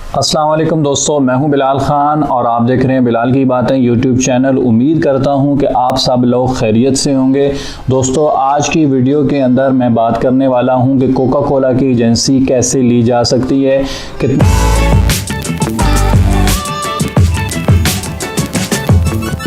अस्सलाम वालेकुम दोस्तों, मैं हूं बिलाल ख़ान और आप देख रहे हैं बिलाल की बातें यूट्यूब चैनल। उम्मीद करता हूं कि आप सब लोग खैरियत से होंगे। दोस्तों, आज की वीडियो के अंदर मैं बात करने वाला हूं कि कोका कोला की एजेंसी कैसे ली जा सकती है, कितना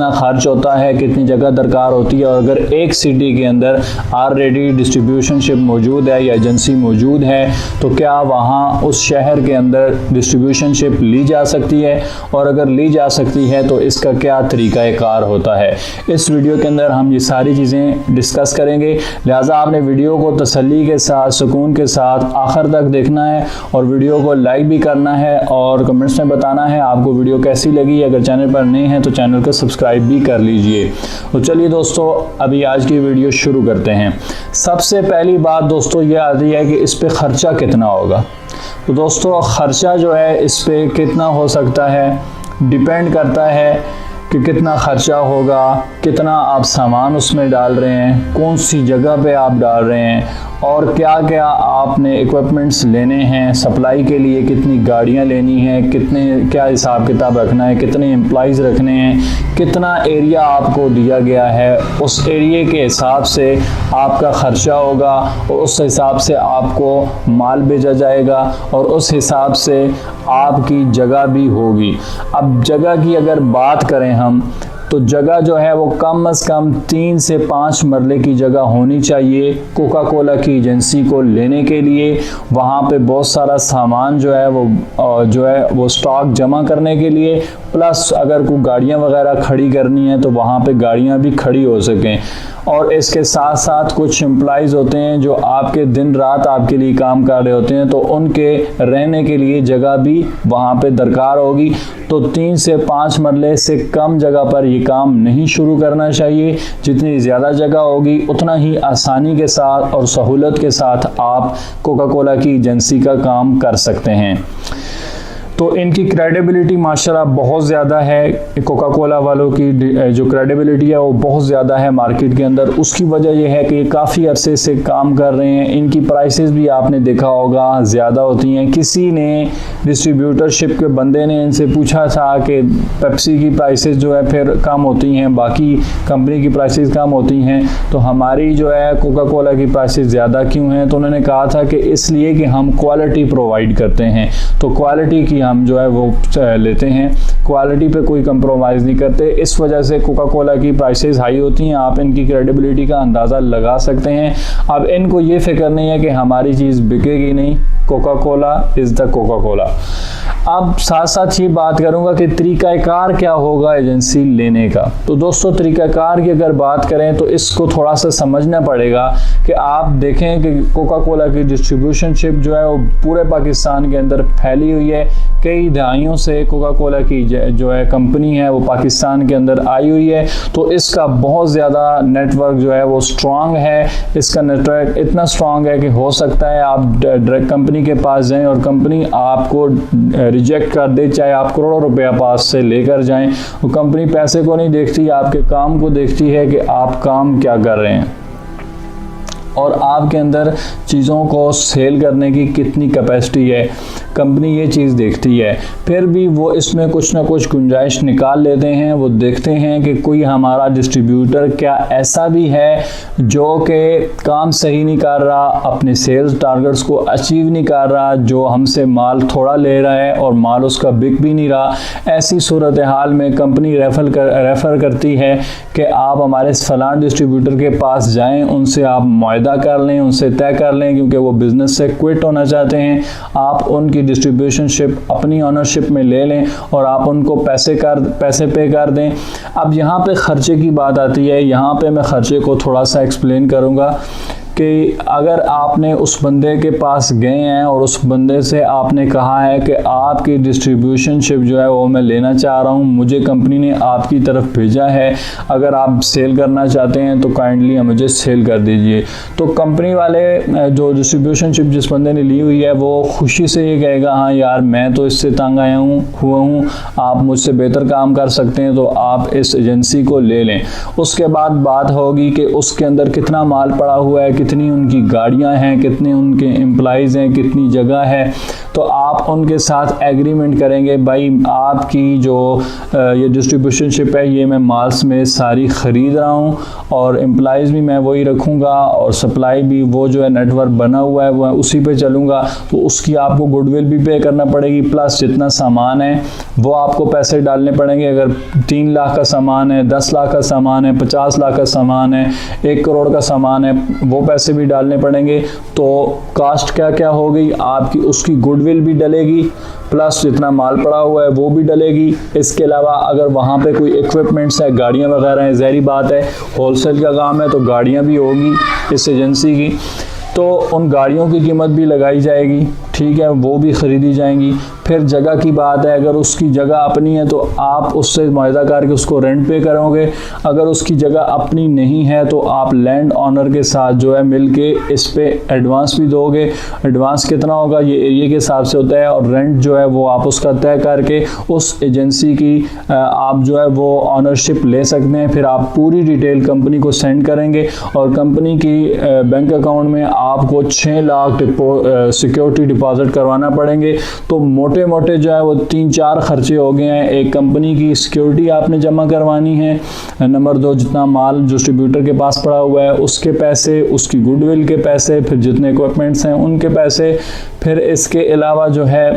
खर्च होता है, कितनी जगह दरकार होती है, और अगर एक सिटी के अंदर ऑलरेडी डिस्ट्रीब्यूशनशिप मौजूद है या एजेंसी मौजूद है तो क्या वहाँ उस शहर के अंदर डिस्ट्रीब्यूशनशिप ली जा सकती है, और अगर ली जा सकती है तो इसका क्या तरीक़ाकार होता है। इस वीडियो के अंदर हम ये सारी चीज़ें डिस्कस करेंगे, लिहाजा आपने वीडियो को तसल्ली के साथ, सुकून के साथ आखिर तक देखना है और वीडियो को लाइक भी करना है और कमेंट्स में बताना है आपको वीडियो कैसी लगी। अगर चैनल पर नए हैं तो चैनल को सब्सक्राइब भी कर लीजिए। तो चलिए दोस्तों, अभी आज की वीडियो शुरू करते हैं। सबसे पहली बात दोस्तों ये आती है कि इस पे खर्चा कितना होगा। तो दोस्तों, खर्चा जो है इस पे कितना हो सकता है डिपेंड करता है कि कितना खर्चा होगा, कितना आप सामान उसमें डाल रहे हैं, कौन सी जगह पे आप डाल रहे हैं, और क्या क्या आपने इक्विपमेंट्स लेने हैं सप्लाई के लिए, कितनी गाड़ियां लेनी हैं, कितने क्या हिसाब किताब रखना है, कितने एम्प्लॉइज़ रखने हैं, कितना एरिया आपको दिया गया है, उस एरिया के हिसाब से आपका ख़र्चा होगा और उस हिसाब से आपको माल भेजा जाएगा और उस हिसाब से आपकी जगह भी होगी। अब जगह की अगर बात करें हम तो जगह जो है वो कम से कम 3 से 5 मरले की जगह होनी चाहिए कोका कोला की एजेंसी को लेने के लिए। वहाँ पे बहुत सारा सामान जो है वो स्टॉक जमा करने के लिए, प्लस अगर कोई गाड़ियाँ वगैरह खड़ी करनी है तो वहाँ पे गाड़ियाँ भी खड़ी हो सकें। और इसके साथ साथ कुछ एम्प्लॉइज़ होते हैं जो आपके दिन रात आपके लिए काम कर रहे होते हैं, तो उनके रहने के लिए जगह भी वहाँ पे दरकार होगी। तो 3 से 5 मरले से कम जगह पर ये काम नहीं शुरू करना चाहिए। जितनी ज़्यादा जगह होगी उतना ही आसानी के साथ और सहूलत के साथ आप कोका कोला की एजेंसी का काम कर सकते हैं। तो इनकी क्रेडिबिलिटी माशाल्लाह बहुत ज़्यादा है। कोका कोला वालों की जो क्रेडिबिलिटी है वो बहुत ज़्यादा है मार्केट के अंदर। उसकी वजह यह है कि ये काफ़ी अरसे से काम कर रहे हैं। इनकी प्राइसेस भी आपने देखा होगा ज़्यादा होती हैं। किसी ने डिस्ट्रीब्यूटरशिप के बंदे ने इनसे पूछा था कि पेप्सी की प्राइसेस जो है फिर कम होती हैं, बाकी कंपनी की प्राइसेस कम होती हैं, तो हमारी जो है कोका कोला की प्राइसेस ज़्यादा क्यों हैं। तो उन्होंने कहा था कि इसलिए कि हम क्वालिटी प्रोवाइड करते हैं, तो क्वालिटी की हम जो है वो लेते हैं, क्वालिटी पे कोई कंप्रोमाइज़ नहीं करते। इस वजह से कोका कोला की प्राइसेस हाई होती हैं। आप इनकी क्रेडिबिलिटी का अंदाज़ा लगा सकते हैं। अब इनको ये फिक्र नहीं है कि हमारी चीज़ बिकेगी नहीं, Coca Cola is the Coca Cola. अब साथ साथ ये बात करूंगा कि तरीक़ाकार क्या होगा एजेंसी लेने का। तो दोस्तों, तरीक़ाकार की अगर बात करें तो इसको थोड़ा सा समझना पड़ेगा कि आप देखें कि कोका कोला की डिस्ट्रीब्यूशनशिप जो है वो पूरे पाकिस्तान के अंदर फैली हुई है। कई दहाइयों से कोका कोला की जो है कंपनी है वो पाकिस्तान के अंदर आई हुई है, तो इसका बहुत ज़्यादा नेटवर्क जो है वो स्ट्रॉन्ग है। इसका नेटवर्क इतना स्ट्रॉन्ग है कि हो सकता है आप डायरेक्ट कंपनी के पास जाएं और कंपनी आपको रिजेक्ट कर दे, चाहे आप करोड़ों रुपया पास से लेकर जाएं। वो कंपनी पैसे को नहीं देखती, आपके काम को देखती है कि आप काम क्या कर रहे हैं और आपके अंदर चीज़ों को सेल करने की कितनी कैपेसिटी है। कंपनी ये चीज़ देखती है। फिर भी वो इसमें कुछ ना कुछ गुंजाइश निकाल लेते हैं। वो देखते हैं कि कोई हमारा डिस्ट्रीब्यूटर क्या ऐसा भी है जो कि काम सही नहीं कर रहा, अपने सेल्स टारगेट्स को अचीव नहीं कर रहा, जो हमसे माल थोड़ा ले रहा है और माल उसका बिक भी नहीं रहा। ऐसी सूरत हाल में कंपनी रेफ़र करती है कि आप हमारे फलां डिस्ट्रीब्यूटर के पास जाएँ, उनसे आप मुआहदा कर लें, उनसे तय कर लें, क्योंकि वो बिज़नेस से क्विट होना चाहते हैं। आप उनकी डिस्ट्रीब्यूशनशिप अपनी ओनरशिप में ले लें और आप उनको पैसे पे कर दें। अब यहाँ पे ख़र्चे की बात आती है। यहाँ पे मैं ख़र्चे को थोड़ा सा एक्सप्लेन करूँगा कि अगर आपने उस बंदे के पास गए हैं और उस बंदे से आपने कहा है कि आपकी डिस्ट्रीब्यूशनशिप जो है वो मैं लेना चाह रहा हूँ, मुझे कंपनी ने आपकी तरफ भेजा है, अगर आप सेल करना चाहते हैं तो काइंडली मुझे सेल कर दीजिए। तो कंपनी वाले जो डिस्ट्रीब्यूशनशिप जिस बंदे ने ली हुई है वो खुशी से ये कहेगा, हाँ यार मैं तो इससे तंग आया हूँ, आप मुझसे बेहतर काम कर सकते हैं तो आप इस एजेंसी को ले लें। उसके बाद बात होगी कि उसके अंदर कितना माल पड़ा हुआ है, कितनी उनकी गाड़ियां हैं, कितने उनके एम्प्लॉइज़ हैं, कितनी जगह है, तो आप उनके साथ एग्रीमेंट करेंगे भाई आपकी जो ये डिस्ट्रीब्यूशनशिप है ये मैं माल्स में सारी ख़रीद रहा हूँ और एम्प्लॉइज़ भी मैं वही रखूँगा और सप्लाई भी वो जो है नेटवर्क बना हुआ है वो उसी पे चलूँगा, तो उसकी आपको गुडविल भी पे करना पड़ेगी, प्लस जितना सामान है वो आपको पैसे डालने पड़ेंगे। अगर 3 लाख का सामान है, 10 लाख का सामान है, 50 लाख का सामान है, 1 करोड़ का सामान है, वो पैसे भी डालने पड़ेंगे। तो कास्ट क्या क्या हो गई आपकी, उसकी गुडविल भी डलेगी, प्लस जितना माल पड़ा हुआ है वो भी डलेगी। इसके अलावा अगर वहाँ पे कोई इक्विपमेंट्स है, गाड़ियाँ वगैरह हैं, ज़ाहिर बात है होलसेल का काम है तो गाड़ियाँ भी होगी इस एजेंसी की, तो उन गाड़ियों की कीमत भी लगाई जाएगी, ठीक है, वो भी ख़रीदी जाएंगी। फिर जगह की बात है, अगर उसकी जगह अपनी है तो आप उससे मुआहदा करके उसको रेंट पे करोगे, अगर उसकी जगह अपनी नहीं है तो आप लैंड ऑनर के साथ जो है मिलके इस पे एडवांस भी दोगे। एडवांस कितना होगा ये एरिया के हिसाब से होता है, और रेंट जो है वो आप उसका तय करके उस एजेंसी की आप जो है वो ऑनरशिप ले सकते हैं। फिर आप पूरी डिटेल कंपनी को सेंड करेंगे और कंपनी की बैंक अकाउंट में आपको 6 लाख सिक्योरिटी डिपॉजिट करवाना पड़ेंगे। तो मोटे मोटे जो है वो 3-4 खर्चे हो गए हैं। एक कंपनी की सिक्योरिटी आपने जमा करवानी है, नंबर 2 जितना माल डिस्ट्रीब्यूटर के पास पड़ा हुआ है उसके पैसे, उसकी गुडविल के पैसे, फिर जितने इक्विपमेंट्स हैं उनके पैसे, फिर इसके अलावा जो है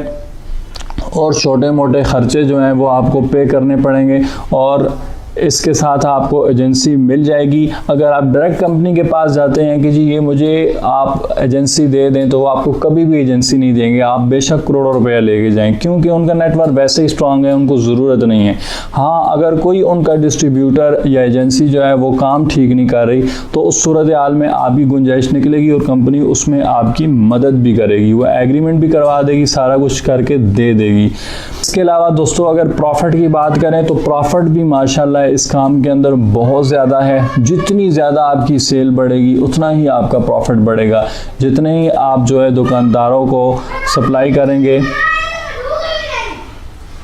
और छोटे मोटे खर्चे जो हैं वो आपको पे करने पड़ेंगे। और इसके साथ आपको एजेंसी मिल जाएगी। अगर आप डायरेक्ट कंपनी के पास जाते हैं कि जी ये मुझे आप एजेंसी दे दें, तो वो आपको कभी भी एजेंसी नहीं देंगे, आप बेशक करोड़ों रुपया लेके जाएं, क्योंकि उनका नेटवर्क वैसे ही स्ट्रांग है, उनको ज़रूरत नहीं है। हाँ, अगर कोई उनका डिस्ट्रीब्यूटर या एजेंसी जो है वो काम ठीक नहीं कर रही तो उस सूरत हाल में आपकी गुंजाइश निकलेगी और कंपनी उसमें आपकी मदद भी करेगी, वो एग्रीमेंट भी करवा देगी, सारा कुछ करके दे देगी। इसके अलावा दोस्तों अगर प्रॉफिट की बात करें तो प्रॉफिट भी माशाल्लाह इस काम के अंदर बहुत ज़्यादा है। जितनी ज़्यादा आपकी सेल बढ़ेगी उतना ही आपका प्रॉफिट बढ़ेगा। जितने ही आप जो है दुकानदारों को सप्लाई करेंगे,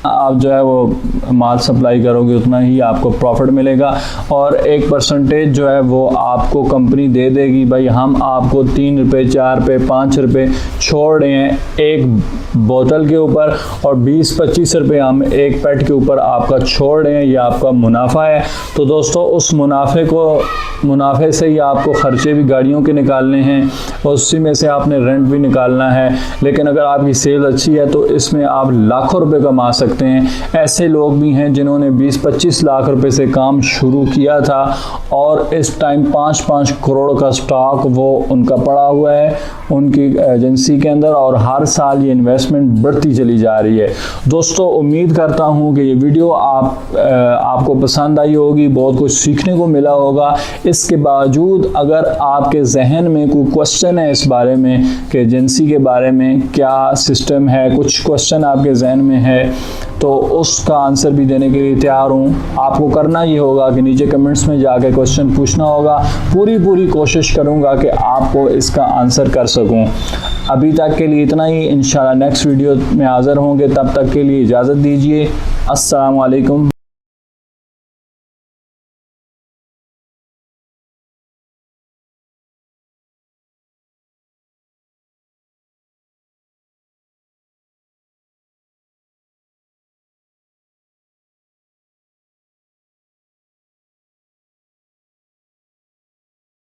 आप जो है वो माल सप्लाई करोगे उतना ही आपको प्रॉफिट मिलेगा। और एक परसेंटेज जो है वो आपको कंपनी दे देगी, भाई हम आपको 3 रुपये, 4 रुपये, 5 रुपये छोड़ रहे हैं एक बोतल के ऊपर और 20-25 रुपये हम एक पैट के ऊपर आपका छोड़ रहे हैं, ये आपका मुनाफा है। तो दोस्तों उस मुनाफे से ही आपको ख़र्चे भी गाड़ियों के निकालने हैं और उसी में से आपने रेंट भी निकालना है। लेकिन अगर आपकी सेल अच्छी है तो इसमें आप लाखों रुपए कमा सकते हैं। ऐसे लोग भी हैं जिन्होंने 20-25 लाख रुपए से काम शुरू किया था और इस टाइम 5-5 करोड़ का स्टॉक वो उनका पड़ा हुआ है उनकी एजेंसी के अंदर, और हर साल ये इन्वेस्टमेंट बढ़ती चली जा रही है। दोस्तों उम्मीद करता हूँ कि ये वीडियो आपको पसंद आई होगी, बहुत कुछ सीखने को मिला होगा। इसके बावजूद अगर आपके जहन में कोई क्वेश्चन है इस बारे में कि एजेंसी के बारे में क्या सिस्टम है, कुछ क्वेश्चन आपके जहन में है तो उसका आंसर भी देने के लिए तैयार हूँ। आपको करना ये होगा कि नीचे कमेंट्स में जाके क्वेश्चन पूछना होगा, पूरी कोशिश करूँगा कि आपको इसका आंसर कर सकूँ। अभी तक के लिए इतना ही, इंशाल्लाह नेक्स्ट वीडियो में हाज़िर होंगे, तब तक के लिए इजाज़त दीजिए। अस्सलाम वालेकुम।